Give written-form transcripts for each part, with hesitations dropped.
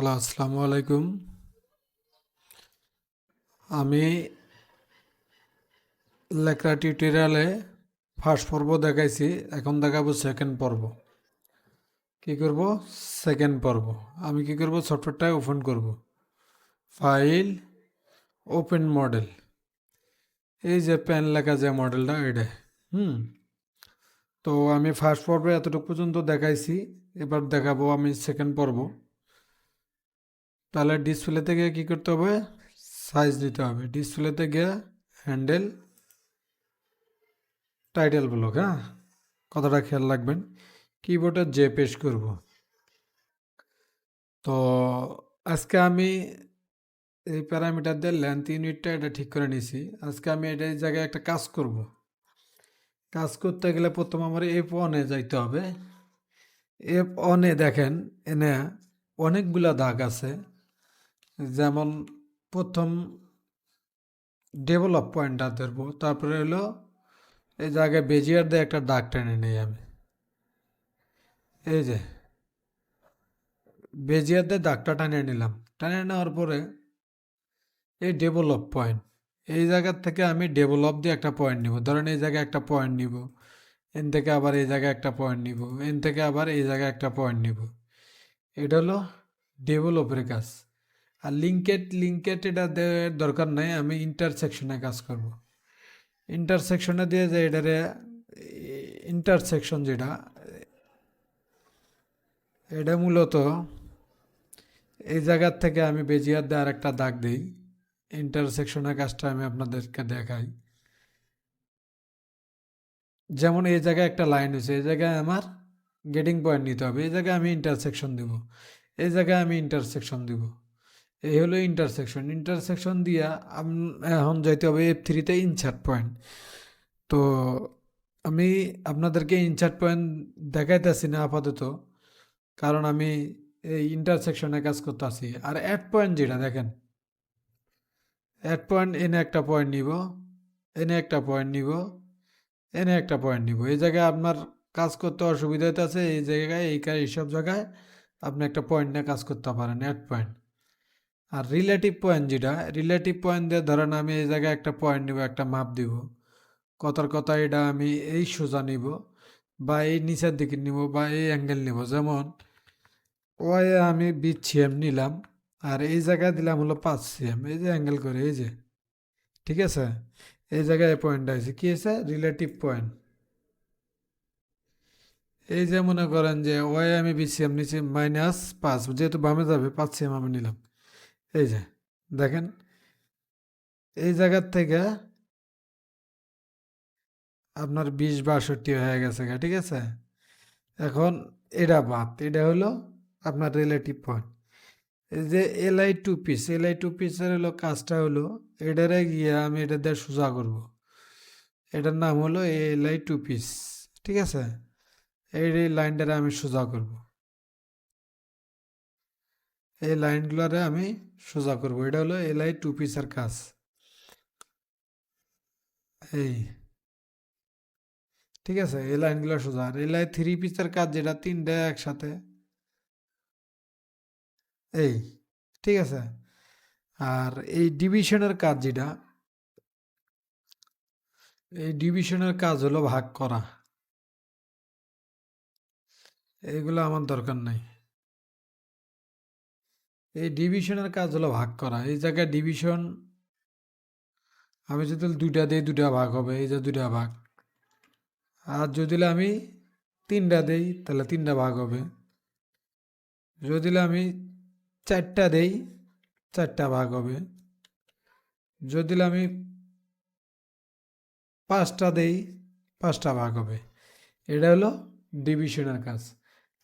Hello, আসসালামু আলাইকুম। আমি লেকরা টিউটোরিয়ালে ফার্স্ট পর্ব দেখাইছি, এখন দেখাবো সেকেন্ড পর্ব। কি করব? সেকেন্ড পর্ব। আমি কি করব? সফটওয়্যারটা ওপেন করব। File, open model. এই যে পেন লেখা যে মডেলটা এটা। হুম তো আমি ফার্স্ট পর্বে এতটুকু পর্যন্ত দেখাইছি। এবার দেখাবো আমি সেকেন্ড পর্ব। তাহলে ডিসপ্লেতে গিয়ে কী করতে হবে? সাইজ দিতে হবে। ডিসপ্লেতে গিয়ে হ্যান্ডেল, টাইটেল ব্লক। হ্যাঁ, কথাটা খেয়াল রাখবেন। কিবোর্ডে জে পেশ করব। তো আজকে আমি এই প্যারামিটার দিয়ে লেন্থ ইউনিটটা এটা ঠিক করে নিছি। আজকে আমি এটা এই জায়গায় একটা কাজ করব। কাজ করতে গেলে প্রথম আমার F1-এ যাইতে হবে। F1-এ দেখেন এনে অনেকগুলা দাগ আছে। যেমন প্রথম ডেভেলপ পয়েন্টটা ধরবো, তারপরে হলো এই জায়গায় বেজিয়ার দিয়ে একটা দাগ টেনে নেই আমি। এই যে বেজিয়ার দিয়ে দাগটা টানে নিলাম। টানে নেওয়ার পরে এই ডেভেলপ পয়েন্ট, এই জায়গার থেকে আমি ডেভেলপ দিয়ে একটা পয়েন্ট নিব। ধরেন এই জায়গায় একটা পয়েন্ট নিব, এন থেকে আবার এই জায়গায় একটা পয়েন্ট নিব, এন থেকে আবার এই জায়গায় একটা পয়েন্ট নিব। এটা হলো ডেভেলপের কাজ। আর লিঙ্কেট এটা দেওয়ার দরকার নাই, আমি ইন্টারসেকশনে কাজ করব। ইন্টারসেকশনে দিয়ে যে এটারে ইন্টারসেকশন যেটা, এটা মূলত এই জায়গার থেকে আমি বেজিয়ার দিয়ে আর একটা দাগ দিই। ইন্টারসেকশনের কাজটা আমি আপনাদেরকে দেখাই। যেমন এই জায়গায় একটা লাইন হয়েছে, এই জায়গায় আমার গেটিং পয়েন্ট নিতে হবে, এই জায়গায় আমি ইন্টারসেকশন দিব, এই জায়গায় আমি ইন্টারসেকশন দিব। এই হলো ইন্টারসেকশন। ইন্টারসেকশন দিয়া এখন যাইতে হবে F3-তে ইনসার্ট পয়েন্ট। তো আমি আপনাদেরকে ইনসার্ট পয়েন্ট দেখাইতেছি না আপাতত, কারণ আমি এই ইন্টারসেকশনে কাজ করতে আসি। আর অ্যাড পয়েন্ট যেটা দেখেন, অ্যাড পয়েন্ট এনে একটা পয়েন্ট নিব, এনে একটা পয়েন্ট নিব, এনে একটা পয়েন্ট নিব। এই জায়গায় আপনার কাজ করতে অসুবিধা হইতেছে, এই জায়গায় এইসব জায়গায় আপনি একটা পয়েন্ট নিয়ে কাজ করতে পারেন, অ্যাড পয়েন্ট। আর রিলেটিভ পয়েন্ট যেটা, রিলেটিভ পয়েন্ট দিয়ে ধরেন আমি এই জায়গায় একটা পয়েন্ট নিব, একটা মাপ দিব। কথার কথা এটা আমি এই সোজা নিব, বা এই নিচের দিকে নিব, বা এই অ্যাঙ্গেল নিব। যেমন ওয়াই আমি 20 cm নিলাম, আর এই জায়গায় দিলাম হলো 5 cm। এই যে অ্যাঙ্গেল করে, এই যে, ঠিক আছে, এই জায়গায় পয়েন্টটা আছে কি আছে? Relative point. এই যে মনে করেন যে ওয়াই আমি 20 cm নিচে, -5, যেহেতু বামে যাবে 5 cm আমি নিলাম। এই যে দেখেন, এই জায়গার থেকে আপনার 20-62 হয়ে গেছে গা, ঠিক আছে। এখন এটা বাদ, এটা হলো আপনার রিলেটিভ পয়েন্ট। এই যে এল আই টু পিসের হলো কাজটা হলো, এটারে গিয়ে আমি এটা দিয়ে সোজা করব। এটার নাম হলো Li2 পিস, ঠিক আছে। এই লাইনটারে আমি সোজা করব, এই লাইনগুলোরে আমি সোজা করব। এটা হলো Li2 পিসের কাজ। এই, ঠিক আছে, এই লাইনগুলো সোজা। আর Li3 পিসের কাজ যেটা, তিনটা একসাথে, এই, ঠিক আছে। আর এই ডিভিশনের কাজ যেটা, এই ডিভিশনের কাজ হলো ভাগ করা। এইগুলো আমার দরকার নাই। এই ডিভিশনের কাজ হলো ভাগ করা। এই জায়গায় ডিভিশন আমি যদি দুইটা দিই, দুইটা ভাগ হবে, এই যে দুইটা ভাগ। আর যদি আমি তিনটা দেই, তাহলে তিনটা ভাগ হবে। যদি আমি চারটা দেই, চারটা ভাগ হবে। যদি আমি পাঁচটা দেই, পাঁচটা ভাগ হবে। এটা হলো ডিভিশনের কাজ।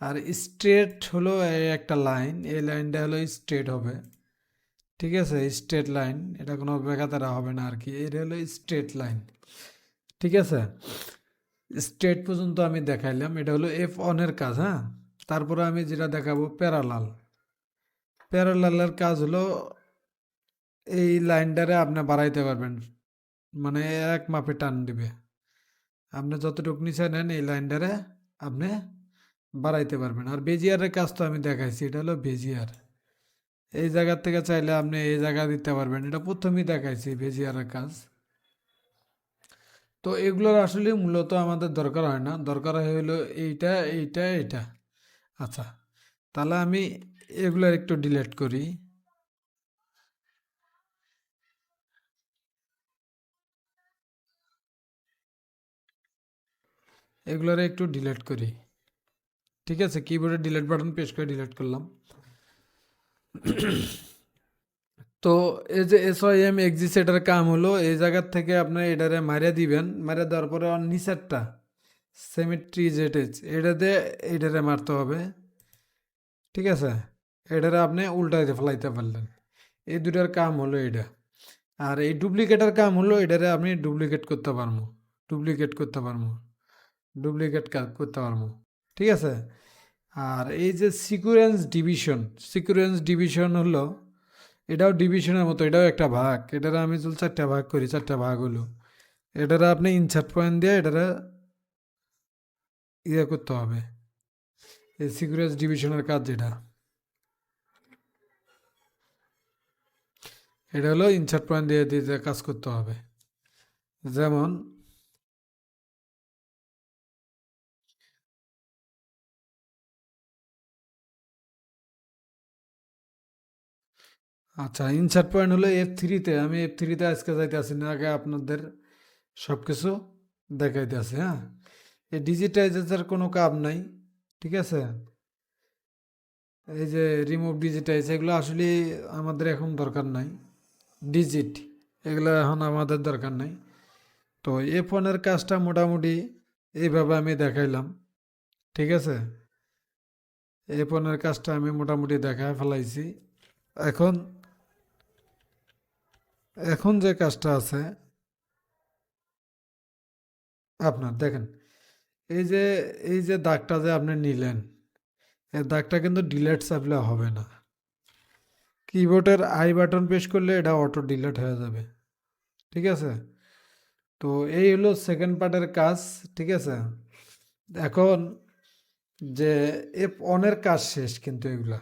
আর স্ট্রেট হলো একটা লাইন, এই লাইনটা হলো স্ট্রেট হবে, ঠিক আছে। স্ট্রেট লাইন, এটা কোনো বেকাতারা হবে না আর কি। এটা হলো স্ট্রেট লাইন, ঠিক আছে। স্ট্রেট পর্যন্ত আমি দেখাইলাম, এটা হলো F1-এর কাজ। হ্যাঁ, তারপরে আমি যেটা দেখাবো প্যারালাল। প্যারালালের কাজ হলো এই লাইনটারে আপনি বাড়াইতে পারবেন, মানে এক মাপে টান দিবে। আপনি যতটুকু নিচে নেন, এই লাইনটারে আপনি বাড়াইতে পারবেন। আর বেজিয়ারের কাজ তো আমি দেখাইছি, এটা হলো বেজিয়ার। এই জায়গা থেকে চাইলে আপনি এই জায়গা দিতে পারবেন, এটা প্রথমেই দেখাইছি বেজিয়ারের কাজ। তো এগুলোর আসলে মূলত আমাদের দরকার হয় না, দরকার হয় হলো এইটা এইটা এইটা। আচ্ছা, তাহলে আমি এগুলোর একটু ডিলিট করি। এগুলোর একটু ডিলিট করি। ঠিক আছে, কিবোর্ডে ডিলিট বাটন প্রেস করে ডিলিট করলাম। তো এই যে এসওএম এক্সিট এটার কাম হলো এই জায়গার থেকে আপনি এটারে মারিয়ে দিবেন, মারিয়ে দেওয়ার পরে ওর নিচেরটা সেমিট্রি জেটেজ এটাতে এটারে মারতে হবে। ঠিক আছে, এটারে আপনি উল্টাইতে ফেলাইতে পারলেন। এই দুটার কাম হলো এটা। আর এই ডুপ্লিকেটের কাম হলো এটারে আপনি ডুপ্লিকেট করতে পারবো, ডুপ্লিকেট করতে পারবো, ডুপ্লিকেট করতে পারবো। ঠিক আছে। আর এই যে সিকুয়েন্স ডিভিশন, সিকুয়েন্স ডিভিশন হলো এটাও ডিভিশনের মতো, এটাও একটা ভাগ। এটারে আমি যদি চারটা ভাগ করি, চারটা ভাগ হলো, এটারে আপনি ইনসার্ট পয়েন্ট দিয়ে এটারে ইয়ে করতে হবে। এই সিকুয়েন্স ডিভিশনের কাজ যেটা, এটা হলো ইনসার্ট পয়েন্ট দিয়ে দিতে কাজ করতে হবে। যেমন আচ্ছা, ইনসার্ট পয়েন্ট হলো F3-তে। আমি F3-তে আজকে যাইতে আসি না, আগে আপনাদের সব কিছু দেখাইতে আছে। হ্যাঁ, এই ডিজিটাইজের কোনো কাজ নাই। ঠিক আছে, এই যে রিমুভ ডিজিটাইজ এগুলো আসলে আমাদের এখন দরকার নাই। ডিজিট এগুলো এখন আমাদের দরকার নাই। তো এ ফোনের কাজটা মোটামুটি এইভাবে আমি দেখাইলাম। ঠিক আছে, এ ফোনের কাজটা আমি মোটামুটি দেখায় ফেলাইছি। এখন এখন যে কাজটা আছে আপনার দেখেন, এই যে এই যে দাগটা যে আপনি নিলেন, এই দাগটা কিন্তু ডিলেট চাপলে হবে না। কিবোর্ডের আই বাটন প্রেস করলে এটা অটো ডিলেট হয়ে যাবে। ঠিক আছে, তো এই হলো সেকেন্ড পার্টের কাজ। ঠিক আছে, এখন যে এফ অনের কাজ শেষ, কিন্তু এগুলা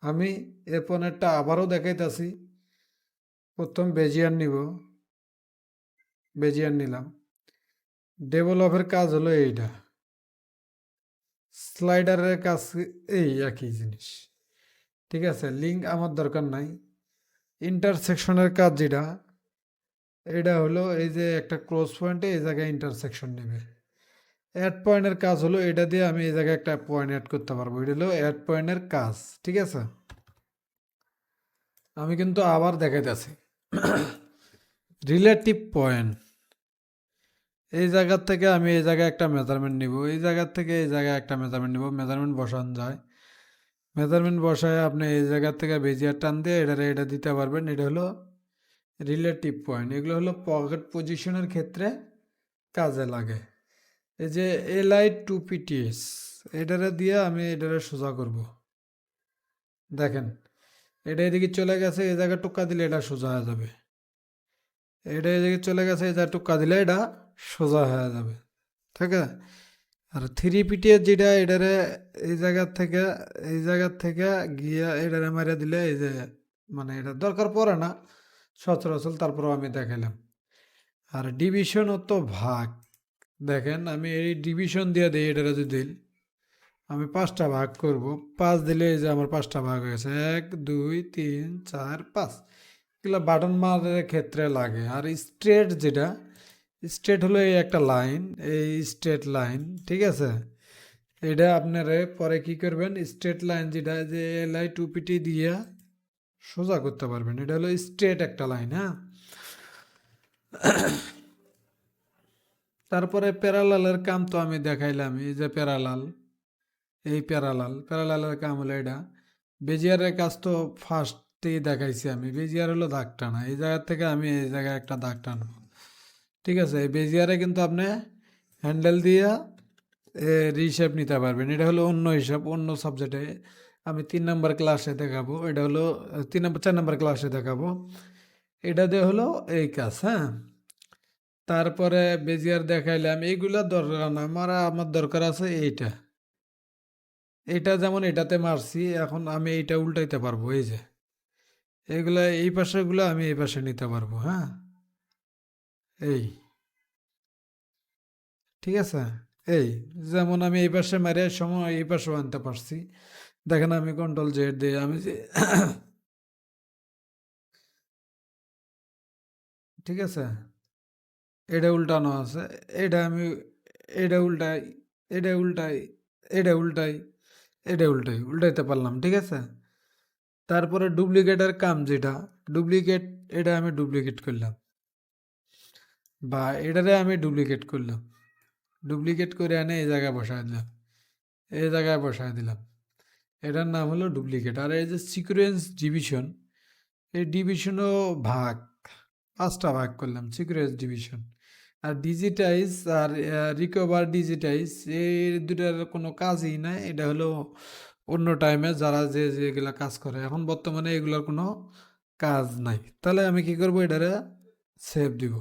আমি এফ অনেরটা আবারও দেখাইতেছি। প্রথম বেজিয়ার নিব, বেজিয়ার নিলাম। ডেভেলপের কাজ হলো এইটা, স্লাইডারের কাজ এই একই জিনিস। ঠিক আছে, লিঙ্ক আমার দরকার নাই। ইন্টারসেকশনের কাজ যেটা, এটা হলো এই যে একটা ক্রস পয়েন্টে এই জায়গায় ইন্টারসেকশন নেবে। অ্যাড পয়েন্টের কাজ হলো এটা দিয়ে আমি এই জায়গায় একটা পয়েন্ট অ্যাড করতে পারবো, এটা হলো অ্যাড পয়েন্টের কাজ। ঠিক আছে, আমি কিন্তু আবার দেখাইতেছি। রিলেটিভ পয়েন্ট, এই জায়গার থেকে আমি এই জায়গায় একটা মেজারমেন্ট নিব, এই জায়গার থেকে এই জায়গায় একটা মেজারমেন্ট নিব, মেজারমেন্ট বসানো যায়। মেজারমেন্ট বসায় আপনি এই জায়গার থেকে বেজিয়ার টান দিয়ে এটা দিতে পারবেন। এটা হলো রিলেটিভ পয়েন্ট। এগুলো হলো পকেট পজিশনের ক্ষেত্রে কাজে লাগে। এই যে LI2PTS এটারে দিয়ে আমি এটারে সোজা করব। দেখেন, এটা এদিকে চলে গেছে, এই জায়গায় টুক্কা দিলে এটা সোজা হয়ে যাবে। এটা এদিকে চলে গেছে, এই জায়গায় টুক্কা দিলে এটা সোজা হয়ে যাবে। ঠিক আছে, আর 3PTS যেটা, এটারে এই জায়গার থেকে এই জায়গার থেকে গিয়ে এটারে মারিয়ে দিলে এই যে, মানে এটা দরকার পড়ে না সচরাচর, তারপরেও আমি দেখাইলাম। আর ডিভিশন তো ভাগ, দেখেন আমি এই ডিভিশন দিয়ে দিই। এটারে যদি আমি 5টা ভাগ করব, 5 দিলে এই যে আমার 5টা ভাগ হয়ে গেছে, 1 2 3 4 5। এগুলো বাটন মারের ক্ষেত্রে লাগে। আর স্ট্রেট যেটা, স্ট্রেট হলো এই একটা লাইন, এই স্ট্রেট লাইন। ঠিক আছে, এটা আপনারা পরে কি করবেন, স্ট্রেট লাইন যেটা যে LI2PT দিয়ে সোজা করতে পারবেন। এটা হলো স্ট্রেট একটা লাইন। হ্যাঁ, তারপরে প্যারালালের কাম তো আমি দেখাইলাম। এই যে প্যারালাল, এই প্যারালালের কাম হলো এটা। বেজিয়ারের কাজ তো ফার্স্টেই দেখাইছি আমি। বেজিয়ার হলো দাগ টানা, এই জায়গার থেকে আমি এই জায়গায় একটা দাগ টানবো। ঠিক আছে, এই বেজিয়ারে কিন্তু আপনি হ্যান্ডেল দিয়ে রিশেপ নিতে পারবেন। এটা হলো অন্য হিসাব, অন্য সাবজেক্টে আমি 3 নম্বর ক্লাসে দেখাবো। এটা হলো 4 নম্বর ক্লাসে দেখাবো। এটা দিয়ে হলো এই কাজ। হ্যাঁ, তারপরে বেজিয়ার দেখাইলাম, এইগুলা দরকার না আমার, আমার দরকার আছে এইটা। এটা যেমন এটাতে মারছি, এখন আমি এইটা উল্টাইতে পারবো। এই যে এগুলা এই পাশেগুলো আমি এই পাশে নিতে পারবো, হ্যাঁ, এই, ঠিক আছে, এই, যেমন আমি এই পাশে মারে সময় এই পাশেও আনতে পারছি। দেখেন আমি কন্ট্রোল জেড দিয়ে আমি যে ঠিক আছে, এটা উল্টানো আছে, এটা আমি, এটা উল্টাই, এটা উল্টাই, এটা উল্টাই, এটা উল্টাই, উল্টাইতে পারলাম, ঠিক আছে। তারপরে ডুপ্লিকেটের কাম যেটা, ডুপ্লিকেট, এটা আমি ডুপ্লিকেট করলাম, বা এটারে আমি ডুপ্লিকেট করলাম, ডুপ্লিকেট করে এনে এই জায়গায় বসায় দিলাম, এই জায়গায় বসায় দিলাম। এটার নাম হলো ডুপ্লিকেট। আর এই যে সিকুয়েন্স ডিভিশন, এই ডিভিশনও ভাগ, পাঁচটা ভাগ করলাম সিকুয়েন্স ডিভিশন। আর ডিজিটাইজ আর রিকভার ডিজিটাইজ, এই দুটার কোনো কাজই নাই। এটা হলো অন্য টাইমে যারা যে যেগুলা কাজ করে, এখন বর্তমানে এগুলোর কোনো কাজ নাই। তাহলে আমি কি করব, এটারে সেভ দিব।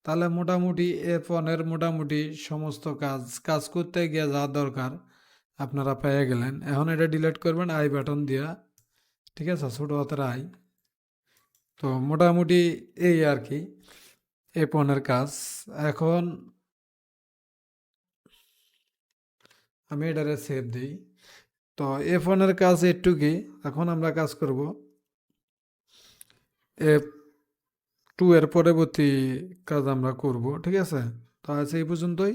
তাহলে মোটামুটি ফোনের মোটামুটি সমস্ত কাজ কাজ করতে গিয়ে যা দরকার আপনারা পেয়ে গেলেন। এখন এটা ডিলিট করবেন আই বাটন দিয়া, ঠিক আছে, ছোট হাতের আই। তো মোটামুটি এই আর কি এই ফোনের কাজ। এখন আমি এটারে সেভ দিই। তো এ ফোনের কাজ একটুকি। এখন আমরা কাজ করব এফ টু এর পরবর্তী কাজ আমরা করব, ঠিক আছে। তো আজ এই পর্যন্তই।